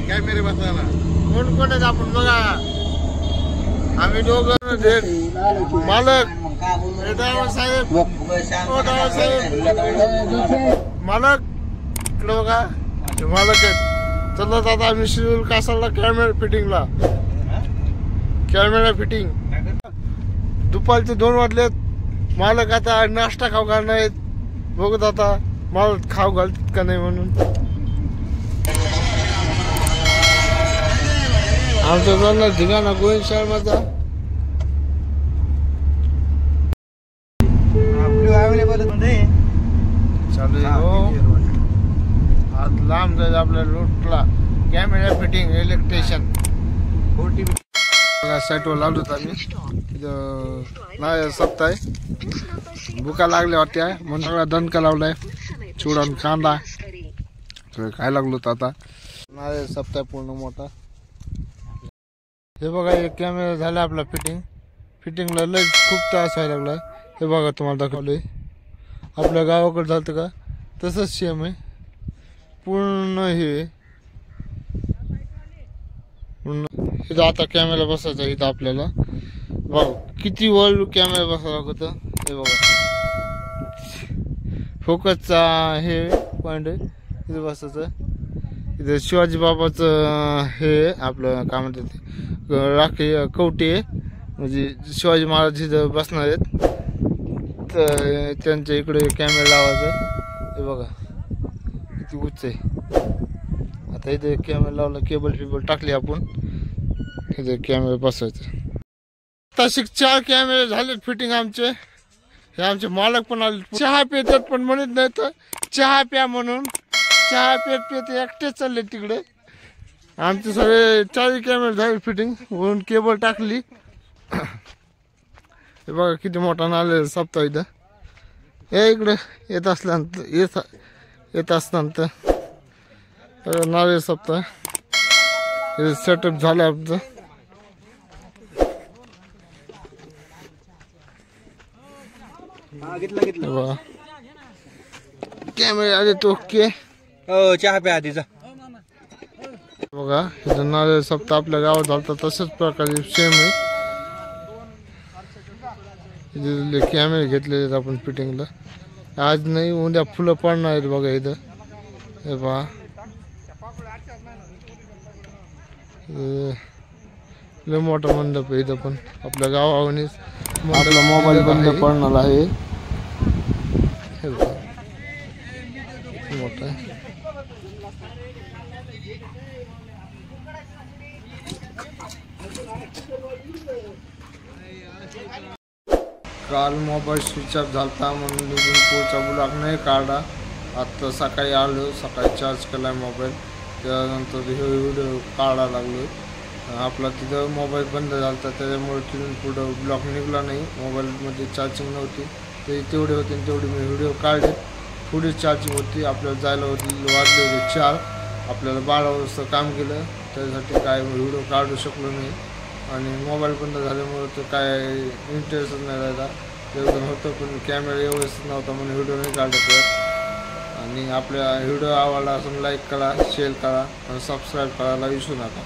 कॅमेरे बसायला कोण कोण आहेत आपण बघा. आम्ही दोघं मालक ड्रायव्हर साहेब मालक इकडे बघा मालक आहेत. चला आता आम्ही शिरूर कासारला कॅमेरा फिटिंग दुपारचे 2 वाजलेत. मालक आता नाश्ता खाऊ घालणार आहेत. बघत आता मला खाऊ घालतात का नाही म्हणून. आमचं चाललं ठिकाणा गोविंद शर्माचा. चालू आज लांब जायचं आपल्या रूटला. कॅमेरा फिटिंग इलेक्ट्रिशियन साईटवर लावलो होतो आम्ही. सप्ताह भुका लागल्या वाटत्या म्हणून सगळा दणका लावलाय. चिवडा कांदा खायला लागलो होतो आता. नाही सप्ताह पूर्ण मोठा. हे बघा एक कॅमेरा झाला आपला फिटिंगला लय खूप त्रास व्हायला लागलाय. हे बघा तुम्हाला दाखवलंय. आपल्या गावाकडे झालं का तसंच सेम आहे पूर्ण. हे इथं आता कॅमेरा बसायचा. इथं आपल्याला बघा किती वर कॅमेरा बसायला लागत. हे बघा फोकसचा हे पॉइंट आहे इथं बसायचं. इथं शिवाजी बाबाचं हे आपलं काय म्हणतात राखी कवटी आहे म्हणजे शिवाजी महाराज इथं बसणार आहेत तर त्यांच्या इकडे कॅमेरा लावायचा. हे बघा किती उच्च आहे. आता इथे कॅमेरा लावला केबल टाकली आपण. इथे कॅमेरा बसवायचा. तसे 4 कॅमेरे झाले फिटिंग आमचे. हे आमचे मालक पण आले. चहा पितात पण म्हणत नाही तर चहा प्या म्हणून. चहा पेत एकटेच चालले तिकडे. आमचे सगळे 4 कॅमेरे झाले फिटिंग. वरून केबल टाकली. हे बघा किती मोठा नाले सप्ताह इथं. हे इकडे येत असल्यानंतर नाले सप्ताह हे सेटअप झालं आमचं. कॅमेरे आले तो ओके. चहा प्या आधीचा. बघा इथं नारळ सप्ताह आपल्या गावात झालता तशाच प्रकारे सेम आहे. इथे कॅमेरे घेतलेले आहेत आपण फिटिंगला. आज नाही उद्या फुलं पडणार आहेत बघा इथं. हे पहा लय मोठा मंडप आहे इथं पण. आपल्या गावावरच आपला मोबाईल बंद पडणार आहे. हे बघा मोठा आहे. काल मोबाईल स्विच ऑफ झालता म्हणून निघून पुढचा ब्लॉक नाही काढला. आत्ता सकाळी आलो. सकाळी चार्ज केला मोबाईल. त्यानंतर हे व्हिडिओ काढायला लागलो. आपला तिथं मोबाईल बंद झाला त्याच्यामुळे तिथून पुढं ब्लॉक निघला नाही. मोबाईलमध्ये चार्जिंग नव्हती ते तेवढे होते तेवढे मी व्हिडिओ काढले. पुढे चार्जिंग होती. आपल्याला जायला वाजले होते 4. आपल्याला 12 वाजता काम केलं. त्यासाठी काय व्हिडिओ काढू शकलो नाही. आणि मोबाईल बंद झाल्यामुळे तर काय इंटरेस्ट नाही राहिला. एकदम होतं पण कॅमेरा व्यवस्थित नव्हता म्हणून व्हिडिओ नाही काढत. आणि आपल्या व्हिडिओ आवडला असून लाईक करा, शेअर करा आणि सबस्क्राईब करायला विसरू नका.